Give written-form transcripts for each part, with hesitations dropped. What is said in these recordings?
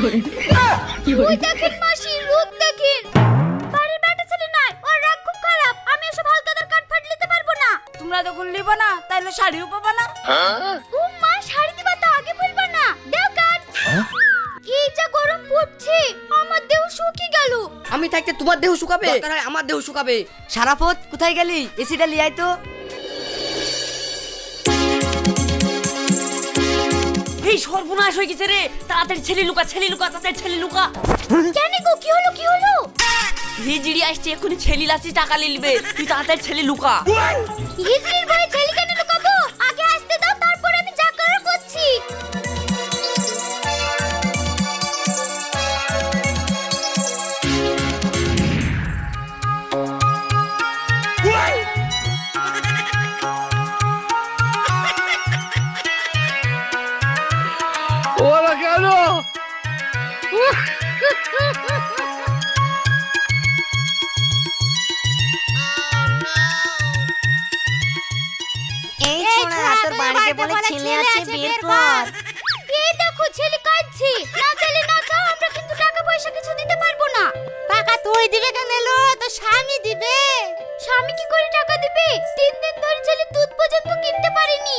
ওই দেখেন মাসি, রোদ দেখেন। বাড়ির বেটা ছেলে নাই, ওর রাগ খুব খারাপ। আমি এসব হালকাদার কাট ফাট নিতে পারবো না। তোমরা যখন লিবা না তাহলে শাড়িও পাবা না। ও মা, শাড়ি দিবা তো আগে বলবা না। দেও কাট। এই যা গরম পড়ছে, আমার দেহ শুকিয়ে গেল। আমি থাকতে তোমার দেহ শুকাবে, দরকার হয় আমার দেহ শুকাবে। সারাপত কোথায় গেলি? এসিটা লিয়ে আয় তো। এই সর্বনাশ হয়ে গেছে রে, তাড়াতাড়ি ছেলে লুকা, তাড়াতাড়ি ছেলে লুকা। কেন গো, কি হলো কি হলো? হিজড়ি আসছে, এক্ষুনি ছেলে লাসি টাকা লিলবে, তুই তাড়াতাড়ি ছেলে লুকা। হিজড়ির ভয়ে ছেলে কেন লুকাবো? আগে আসতে দাও, তারপর আমি যা করার করছি। ওরা কেন? এই ছোড়া, তোর বাড়িতে বলে ছেলে আছে, বের কর। এই দেখো ছেলে কাঁদছে। না ছেলে না চাও, আমরা কিন্তু টাকা পয়সা কিছু দিতে পারবো না। টাকা তুই দিবে কেন? এলো তো স্বামী দিবে। স্বামী কি করে টাকা দিবে? 3 দিন ধরে ছেলে দুধ পর্যন্ত কিনতে পারেনি।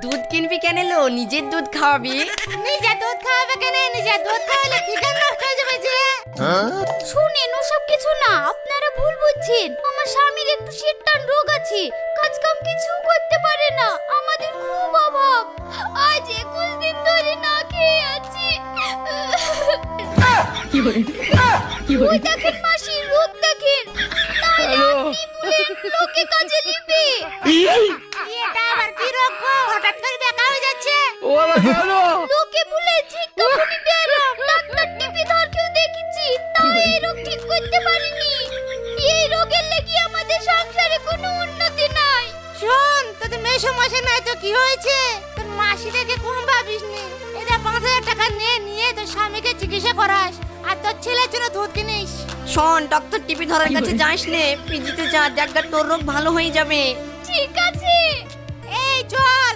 দুধ কিনবি কেন লো? নিজের দুধ খাওয়াবি। নিজে দুধ খাওয়াবে কেন? নিজে দুধ খাওয়ালে ফিগার নষ্ট হয়ে যাবে যে। শুনেন, ওসব কিছু না, আপনারা ভুল বুঝছেন। আমার স্বামীর একটু শীতটান রোগ আছে, কাজ কাম কিছু করতে পারে না। আমাদের খুব অভাব। আজ 21 দিন ধরে না খেয়ে আছি। ওই দেখেন মাসি, রোদ দেখেন। তাহলে আপনি বলেন, লোকে কাজে নেবে। এটা আবার কি রোগ গো? হঠাৎ করে দেখা হয়ে যাচ্ছে। ওরা কেন? লোকে বলেছে কাপুনি ব্যারাম, ডাক্তার টিপি ধরকেও দেখেছি, তাও এই রোগ ঠিক করতে পারেনি। এই রোগের লাগি আমাদের সংসারে কোনো উন্নতি নাই। শোন, তোদের মেশো মাসে নাই তো কি হয়েছে? তোর মাসি দেখে কোনো ভাবিস নি। এটা 5,000 টাকা নিয়ে তোর স্বামীকে চিকিৎসা করাস, আর তোর ছেলের জন্য দুধ কিনিস। শোন, ডক্টর টিপি ধরার কাছে যাস নে, পিজিতে যা, জায়গা তোর রোগ ভালো হয়ে যাবে। ঠিক আছে। এই চল।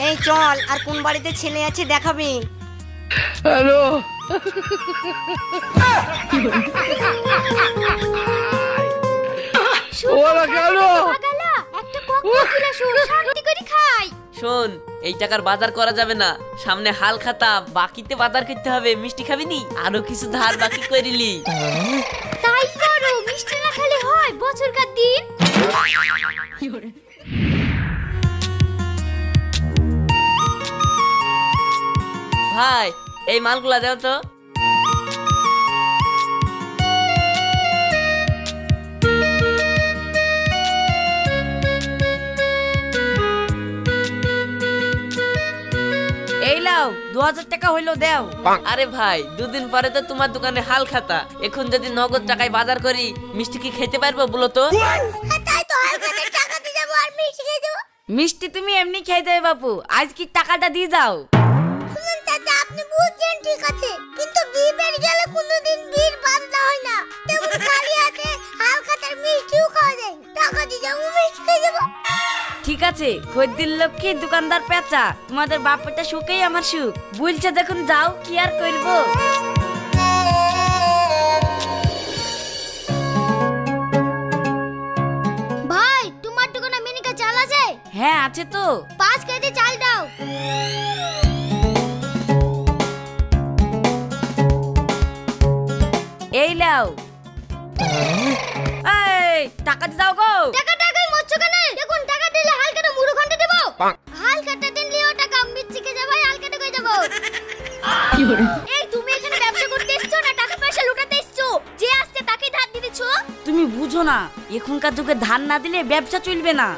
এই চল, আর কোন বাড়িতে ছেলে আছে দেখাবি। হ্যালো, ওরা কেন? পাগালা, একটা কোক কিলা শুন, শান্তি করে খাই। শোন, এই টাকার বাজার করা যাবে না, সামনে হাল খাতা, বাকিতে বাজার করতে হবে। মিষ্টি খাবি নি? আরো কিছু ধার বাকি করিলি। তাই করো, মিষ্টি না খেলে হয় বছরকার দিন। ভাই, এই মালগুলা দাও তো। এই লাও, 2000 টাকা হইলো দেও। আরে ভাই, 2 দিন পরে তো তোমার দোকানে হাল খাতা। এখন যদি নগদ টাকায় বাজার করি, মিষ্টি কি খেতে পারবো বলো তো? তাই তো হালকাতে টাকা দিয়ে যাবো আর মিষ্টি খেয়ে যাবো। মিষ্টি তুমি এমনি খেয়ে যাবে বাপু, আজ কি টাকাটা দিয়ে যাও। শুনুন চাচা, আপনি বুঝছেন ঠিক আছে, কিন্তু বিয়ে বের গেলে কোনোদিন বিয়ের বাঁধনা হয় না। তেমন খালি হাতে হালকাতার মিষ্টিও খাওয়া যায়। টাকা দিয়ে যাবো, মিষ্টি খেয়ে যাবো। ঠিক আছে, খদ্দের লক্ষ্মী দোকানদার পেঁচা, তোমাদের বাপটা সুখেই আমার সুখ। বলছে দেখুন যাও, কি আর করবো। ভাই, তোমার দোকানে মিনিকা চাল আছে? হ্যাঁ আছে তো। 5 কেজি চাল দাও। এই লাও। এই টাকা দিয়ে দাও গো। টাকাই মরছো কেন? দেখুন, টাকা দিলে হালকাটা মুড়ো ঘন্টা দেবো। হালকাটা দিলে ও টাকা মিষ্টি খেয়ে যাবো, হালকাটা কই যাবো। এই তুমি এখানে ব্যবসা করতে এসছো না টাকা পয়সা লুটাতে এসছো? যে আসছে তাকে ধার দিতেছো। তুমি বুঝো না, এখনকার যুগে ধার না দিলে ব্যবসা চলবে না।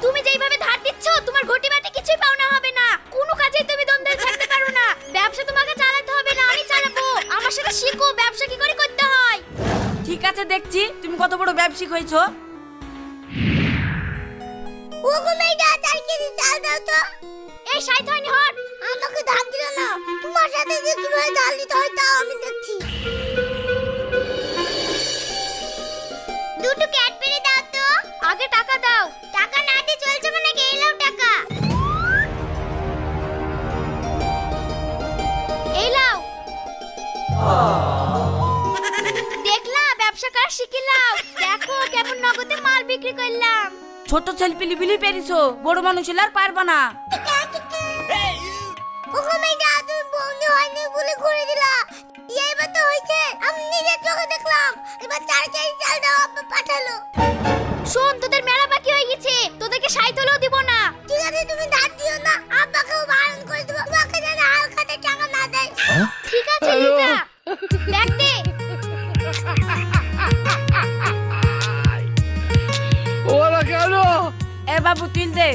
তুমি যেইভাবে ধার দিচ্ছ, তোমার ঘটি বাটি কিছুই পাওনা হবে না। কোনো কাজেই তুমি দম ধরে থাকতে পারো না। ব্যবসা তোমাকে চালাতে হবে না, আমি চালাবো। আমার সাথে শিখো ব্যবসা কি করে করতে হয়। ঠিক আছে, দেখছি তুমি কত বড় ব্যবসায়িক হয়েছো। ওগো মেয়েটা, 4 কেজি চাল দাও তো। এই সাইড হয়নি হট, আমাকে ধার দিল না। তোমার সাথে যে কিভাবে ধার দিতে হয় তাও আমি দেখছি। দুটো ক্যাডবেরি দাও তো। আগে টাকা দাও। টাকা না দিয়ে চলছে মানে কি? এলাও টাকা। বিক্রি করলাম। ছোট ছেলপিলি বিলি পেরিছো, বড় মানুষ হলে আর পারবা না। ওগো মেয়েটা তুমি বন্ধু হয়নি বলে ঘুরে দিলা। এইবার তো হয়েছে, আমি নিজের চোখে দেখলাম। এবার 4 কেজি চাল দাও, আব্বা পাঠালো। শোন, তোদের মেলা বাকি হয়ে গেছে, তোদেরকে সাইতলও দিব না। ঠিক আছে, তুমি ধার দিও না, আব্বাকেও বারণ করে দেবো, তোমাকে যেন হাল খাতে টাকা না দেয়। ঠিক আছে লিজা, ব্যাগ দে। ওরা কেন? এ বাবু তুল দে।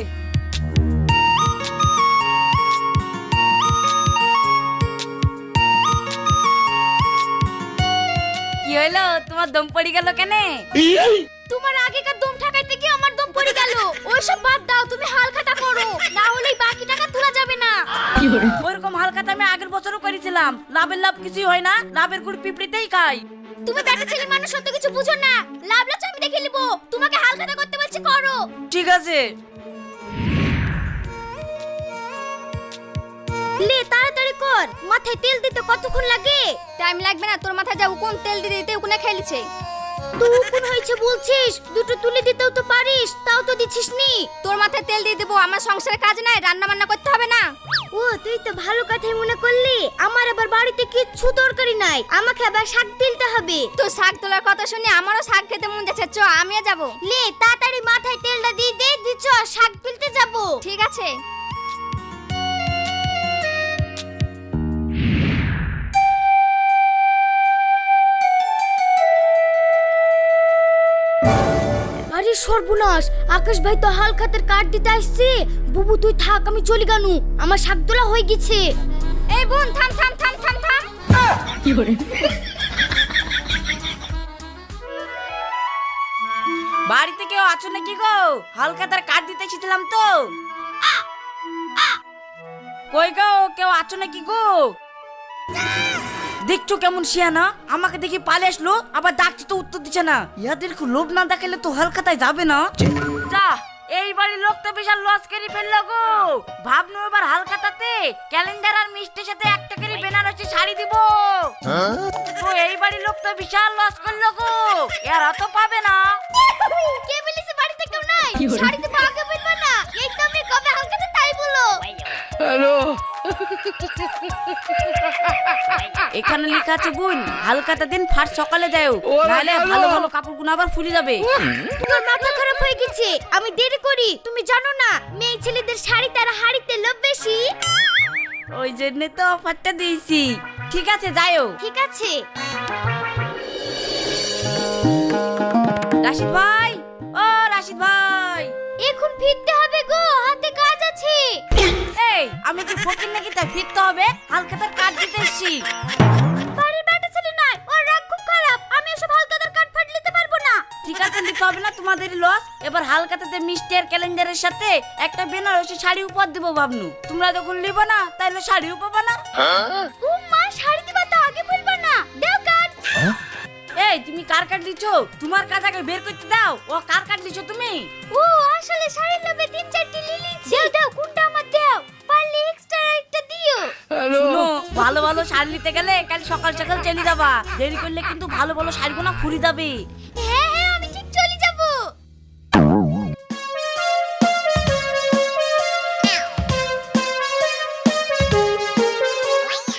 কি হইলো, তোমার দম পড়ে গেল কেন? তোমার আগেকার দম ঠাকাইতে কি আমার দম পড়ে গেল? ওইসব বাদ দাও, তুমি হাল খাতা করো, না হলে বাকি টাকা তোলা যাবে না। ওরকম হালকাতা আমি আগের বছরও করেছিলাম, লাভের লাভ কিছুই হয় না, লাভের গুড় পিঁপড়িতেই খাই। তুমি বেটা ছেলে মানুষ অত কিছু বুঝো না, লাভ লাভ আমি দেখে নিব। তোমাকে হাল খাতা করতে বলছি, করো। ঠিক আছে। লে তাড়াতাড়ি কর, মাথায় তেল দিতে কতক্ষণ লাগে? টাইম লাগবে না, তোর মাথায় যা উকুন তেল দিয়ে দিতে উকুনে খেলিছে। তো উকুন হয়েছে বলছিস, দুটো তুলে দিতেও তো পারিস, তাও তো দিছিস নি। তোর মাথায় তেল দিয়ে দেবো, আমার সংসারে কাজ নাই, রান্না বান্না করতে হবে না। ও তুই তো ভালো কথাই মনে করলি, আমার আবার বাড়িতে কিচ্ছু তরকারি নাই, আমাকে আবার শাক তুলতে হবে। তো শাক তোলার কথা শুনে আমারও শাক খেতে মন যাচ্ছে, চ আমিও যাব। লে তাড়াতাড়ি মাথায় তেলটা দিয়ে দে, দিছ শাক তুলতে যাব। ঠিক আছে। আরে সর্বনাশ, আকাশ ভাই তো হাল খাতের কাট দিতে আসছে। বুবু তুই থাক, আমি চলি গানু, আমার শাক তোলা হয়ে গেছে। এই বোন থাম থাম থাম থাম থাম। বাড়িতে কেউ আছো নাকি গো? হালকাতার কাট দিতে এসেছিলাম তো। কই গো, কেউ আছো নাকি গো? দেখছো কেমন শিয়ানা, আমাকে দেখি পালে আসলো, আবার ডাকছি তো উত্তর দিচ্ছে না। ইয়াদের লোভ না দেখালে তো হালকাতায় যাবে না। যা, এই বাড়ির লোক তো বিশাল লস করে ফেললো গো। ভাবনো এবার হালকাতাতে ক্যালেন্ডার আর মিষ্টির সাথে একটা করে বেনারসি শাড়ি দিব। তো এই বাড়ির লোক তো বিশাল লস করলো গো, এরা তো পাবে না। কে বলেছে বাড়িতে কেউ নাই? শাড়িতে পাকে বলবা না, এই তো আমি কবে হালকাতে তাই বলো। হ্যালো। এখানে লেখা আছে বোন, হালকাতা দিন ফার্স্ট সকালে যাও, নাহলে ভালো ভালো কাপড়গুলো আবার ফুলে যাবে। তোমার মাথা খারাপ হয়ে গেছে, আমি দেরি করি, তুমি জানো না মেয়ে ছেলেদের শাড়ি তারা হাড়িতে লোভ বেশি। ওই জন্য তো অফারটা দিয়েছি। ঠিক আছে যাও। ঠিক আছে। রাশিদ ভাই, ও রাশিদ ভাই, এখন ফিরতে হবে গো, হাতে কাজ আছে। এই আমি কি ফকির নাকি তাই ফিরতে হবে? হালকাতার কাট দিতে এসেছি। বাড়ির বেটা ছেলে নয়, ওর রাগ খুব খারাপ, আমি এসব হালকাতার কাট ফাট নিতে পারবো না। ঠিক আছে, নিতে হবে না, তোমাদের লস। এবার হালকাতাতে মিষ্টি আর ক্যালেন্ডারের সাথে একটা বেনারসি শাড়ি উপহার দেবো ভাবনু। তোমরা যখন নিবে না তাহলে শাড়িও পাবা না। ও মা, শাড়ি দিবা তো আগে বলবা না, দাও কাট। এই তুমি কার কাট দিছো? তোমার কাজ আগে বের করতে দাও। ও কার কাট দিছো তুমি? ও আসলে শাড়ির লোভে 3-4টি লিলিছি। দাও দাও, কোনটা আমার দাও, পারলে এক্সট্রা একটা দিও। হ্যালো। শুনো, ভালো ভালো শাড়ি নিতে গেলে কাল সকাল সকাল চলে যাবা, দেরি করলে কিন্তু ভালো ভালো শাড়িগুলো ফুরি যাবে। হ্যাঁ হ্যাঁ, আমি ঠিক চলে যাব।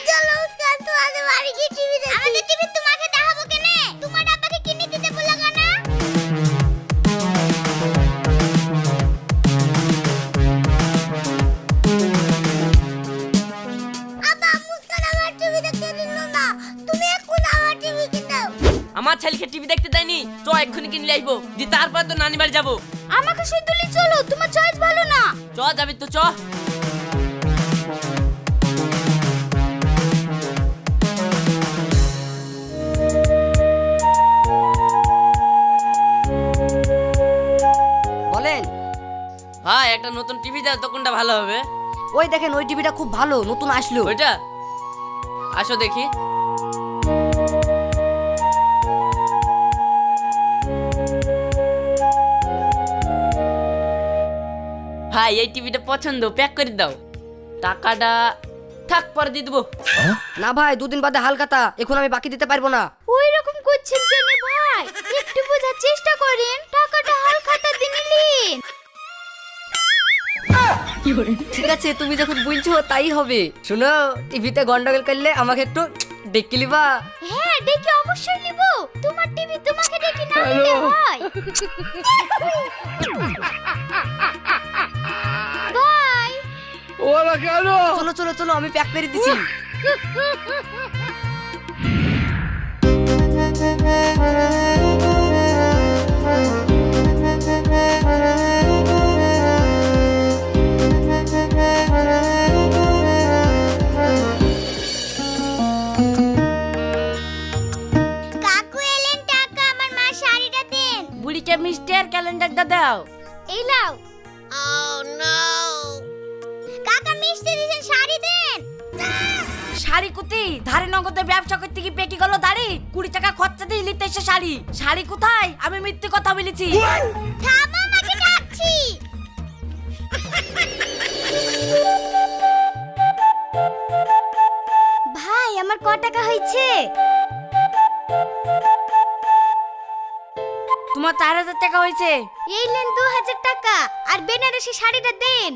চলো উস্তাদ, তোমাদের বাড়ি গিয়ে টিভি দেখি। আমাদের টিভি তোমাকে দেখাবো কেন? তোমার আব্বাকে কিনে দিতে বলো কেন? আব্বা মুস্কান আমার টিভি দেখতে দিল না, তুমি এখন আমার টিভি কিনে দাও। আমার ছেলেকে টিভি দেখতে দেয়নি, চ এক্ষুনি কিনে আইবো, দি তারপর তো নানি বাড়ি যাবো। আমাকে শুই তুলি, চলো, তোমার চয়েস ভালো না। চ যাবি তো চ। বলেন। ভাই একটা নতুন টিভি দাও তো, কোনটা ভালো হবে? ওই দেখেন, ওই টিভিটা খুব ভালো, নতুন আসলো। ওইটা আসো দেখি। ভাই এই টিভিটা পছন্দ, প্যাক করে দাও। টাকাটা থাক পরে দিয়ে দেবো। না ভাই, 2 দিন বাদে হালকাতা, এখন আমি বাকি দিতে পারবো না। ওই রকম কই করছেন কেন ভাই? একটু বোঝার চেষ্টা করেন, টাকাটা হাল খাতা দিয়ে নিলেন। ঠিক আছে, তুমি যখন বলছো তাই হবে। শোনো, টিভিতে গন্ডগোল করলে আমাকে একটু ডেকে লিবা। হ্যাঁ, ডেকে অবশ্যই নিব। তোমার টিভি তোমাকে ডেকে না নিলে হয়? বাই। ওরা কেন? চলো চলো চলো, আমি প্যাক করে দিছি। কাকু এলেন, টাকা আমার মা শাড়িটা দেন। বুড়িকে মিষ্টি আর ক্যালেন্ডারটা দাও। এই নাও। কাকা মিষ্টি দিয়েছেন, শাড়ি দেন। শাড়ি কুতি ধারে নগদে ব্যবসা করতে কি পেটি গেল দাড়ি? 20 টাকা খরচা দিয়ে নিতে এসে শাড়ি। শাড়ি কোথায়? আমি মিথ্যে কথা বলেছি। থামো, আমাকে ডাকছি। ভাই, আমার ক টাকা হয়েছে? তোমার 4000 টাকা হয়েছে। এই নেন 2000 টাকা, আর বেনারসি শাড়িটা দেন।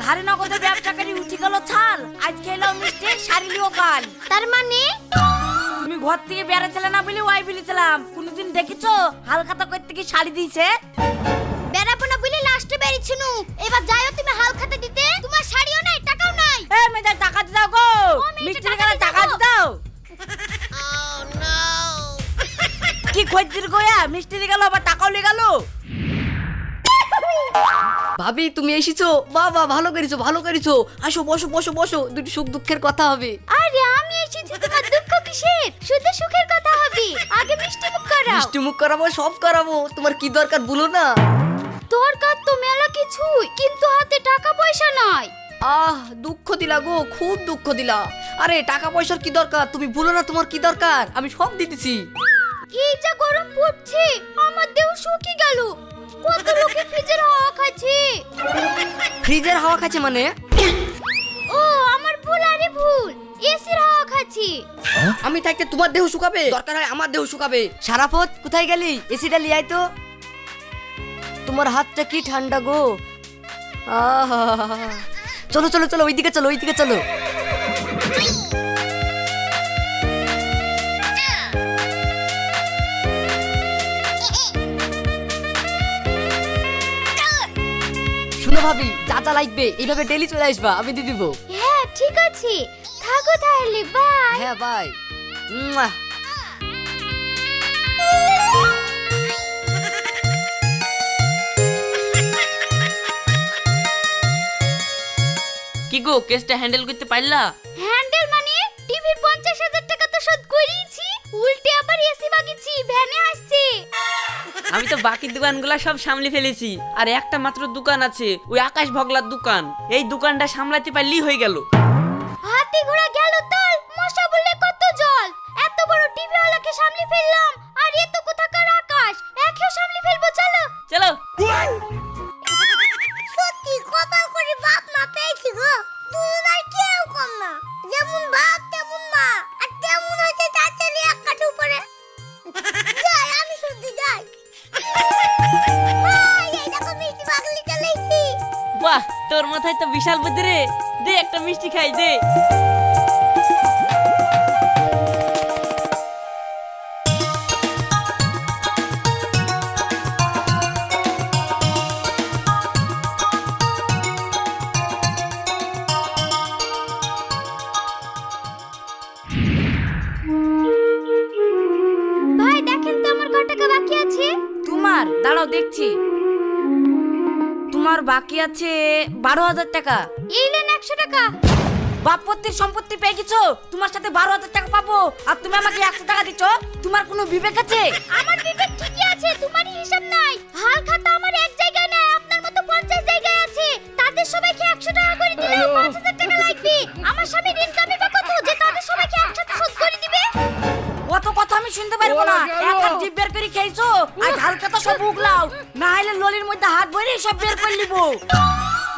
ধারে নগদে ব্যবসা করে উঠি গেল ছাল। আজ খেলাম মিষ্টি, শাড়ি লিও কাল। তার মানে তুমি ঘর থেকে বেড়াচ্ছিলে না বলে ওয়াই বলেছিলাম। কোনদিন দেখেছো হালখাতা করতে কি শাড়ি দিয়েছে? বেড়াবো না বলে লাস্টে বেরিয়েছিল। এবার যাইও তুমি হাল খাতা দিতে। তোমার শাড়িও নাই, টাকাও নাই। এ মেয়েদের টাকা দিয়ে দাও গো। ও, মেয়েটা মিষ্টির টাকা গালে দিয়ে টাকা দাও। দিয়ে দাও। কি খোঁজছিস গোয়া? মিষ্টি দিয়ে গেল আবার টাকাও নিয়ে গেল। ভাবি তুমি এসেছো, বাবা ভালো করেছো ভালো করেছো। আসো বসো বসো বসো, দুটো সুখ দুঃখের কথা হবে। আরে আমি এসেছি, তোমার দুঃখ কিসের? শুধু সুখের কথা হবে। আগে মিষ্টি মুখ করাও। মিষ্টি মুখ করাবো, সব করাবো। তোমার কি দরকার বলো না। দরকার তো মেলা কিছুই, কিন্তু হাতে টাকা পয়সা নাই। আহ, দুঃখ দিলা গো, খুব দুঃখ দিলা। আরে টাকা পয়সার কি দরকার? তুমি বলো না তোমার কি দরকার, আমি সব দিতেছি। এই যা গরম পড়ছে, আমার দেহ শুকিয়ে গেল। কত লোকে ফ্রিজের হাওয়া খাচ্ছে। ফ্রিজের হাওয়া খাচ্ছে মানে? ও, আমার ভুল, আরে ভুল। এসির হাওয়া খাচ্ছি। আমি থাকতে তোমার দেহ শুকাবে? দরকার হয় আমার দেহ শুকাবে। সারাপত কোথায় গেলি? এসিটা লিয়ে আয় তো। তোমার হাতটা কি ঠান্ডা গো। আহা, চলো চলো চলো, ওইদিকে চলো ওইদিকে চলো। শুনো ভাবি, যা যা লাগবে এইভাবে ডেলি চলে আসবা, আমি দিয়ে দিব। হ্যাঁ, ঠিক আছে। থাকো তাহলে, বাই। হ্যাঁ বাই। কি গো, কেসটা হ্যান্ডেল করতে পারলা? হ্যান্ডেল মানে টিভির 50,000 টাকা তো শোধ করিয়েছি, উল্টে আবার এসি বাগিয়েছি, ভ্যানে আসছে। আমি তো বাকি দোকানগুলা সব সামলে ফেলেছি, আর একটা মাত্র দোকান আছে, ওই আকাশ ভগলার দোকান। এই দোকানটা সামলাতে পারলেই হয়ে গেল। হাতি ঘোড়া গেল তাল, মশা বললে কত জল। এত বড় টিভি ওয়ালাকে সামলে ফেললাম, আর এ তো কোথাকার আকাশ, একেও সামলে ফেলবো। চলো চলো। সত্যি কপাল করে বাপ মা পেয়েছি গো। দুজন আর কেউ কম না, যেমন বাপ তেমন মা, আর তেমন হচ্ছে চাচালি এক কাঠ উপরে। যাই, আমি শুদ্ধ যাই। ভাই, এই দেখো মিষ্টি পাগলি চলেছি। বাহ, তোর মাথায় তো বিশাল বুদ্ধি রে। দে একটা মিষ্টি খাই, দে। ভাই, দেখেন তো আমার কত টাকা বাকি আছে। তোমার দাঁড়াও দেখছি। তোমার বাকি আছে 12,000 টাকা। এই নেন 100 টাকা। বাপত্তির সম্পত্তি পেয়ে গেছো, তোমার সাথে 12,000 টাকা পাবো, আর তুমি আমাকে 100 টাকা দিচ্ছ? তোমার কোনো বিবেক আছে? আমার বিবেক ঠিকই আছে, তোমারই হিসাব নাই। হাল খাতা আমার এক জায়গায় নাই, আপনার মতো 50 জায়গায় আছে। তাদের সবাইকে 100 টাকা করে দিলে 5,000 টাকা লাগবে। আমার স্বামীর ইনকামই বা কত যে তাদের সবাইকে একসাথে শোধ করে দিবে? অত কথা আমি শুনতে পারবো না। এক হাত জিভ বের করে খেয়েছো, আর হালকা তো সব উগলাও, না হলে ললির মধ্যে হাত ভরে সব বের করে নিবো।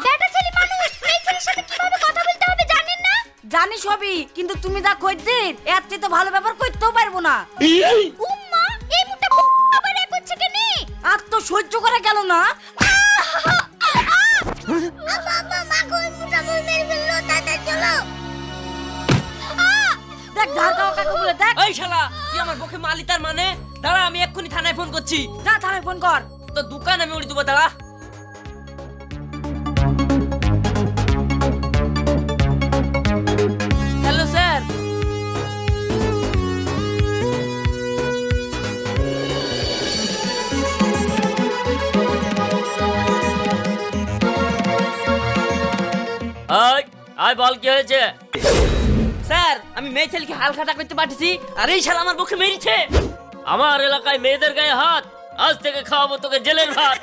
বেটা ছেলে মানুষ, এই ছেলের সাথে কিভাবে কথা বলতে হবে জানেন না? জানি সবই, কিন্তু তুমি যা খদ্দের এর চেয়ে তো ভালো ব্যবহার করতেও পারবো না। উম্মা, সহ্য করা গেল না। দেখ ধার খাওয়া কাকে বলে দেখ। এই শালা তুই আমার বকে মালি তার মানে দাঁড়া আমি এক্ষুনি থানায় ফোন করছি। যা থানায় ফোন কর। তো দোকান আমি উড়ি দেবো দাঁড়া। Hello sir. আয় বল কি হয়েছে? স্যার আমি মেয়ে ছেলেকে হালখাতা করতে পারতেছি আর এই শালা আমার বকে মেরেছে। আমার এলাকায় মেয়েদের গায়ে হাত, আজ থেকে খাওয়াবো তোকে জেলের ভাত।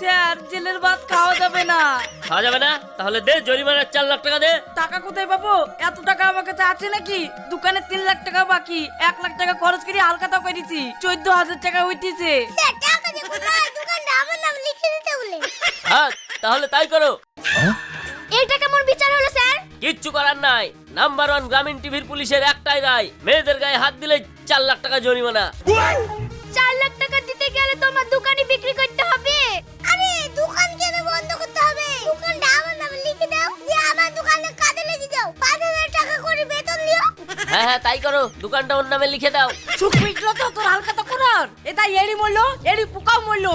স্যার জেলের ভাত খাওয়া যাবে না। খাওয়া যাবে না? তাহলে দে জরিমানার 4 লাখ টাকা দে। টাকা কোথায় পাবো? এত টাকা আমার কাছে আছে নাকি? দোকানে 3 লাখ টাকা বাকি, 1 লাখ টাকা খরচ করে হালখাতা করেছি, 14,000 টাকা উঠেছে। টাকা দেবো না, দোকানটা আমার নাম লিখে দিতে বলে। হ্যাঁ তাহলে তাই করো। এটা কেমন বিচার হলো স্যার? কিচ্ছু করার নাই। নাম্বার 1 গ্রামীণ টিভির পুলিশের একটাই রায়, মেয়েদের গায়ে হাত দিলে 4 লাখ টাকা জরিমানা। 4 লাখ টাকা দিতে গেলে তোমার দোকানে বিক্রি করতে হবে। আরে দোকান কেন বন্ধ করতে হবে? দোকানটা আমার নামে লিখে দাও, দিয়ে আমার দোকানে কাজে লেগে যাও, 5,000 টাকা করে বেতন দিও। হ্যাঁ হ্যাঁ তাই করো, দোকানটা ওর নামে লিখে দাও। সুখ মিটলো তো তোর হালখাতা করার? এটা এড়ি মরলো, এড়ি পোকাও মরলো।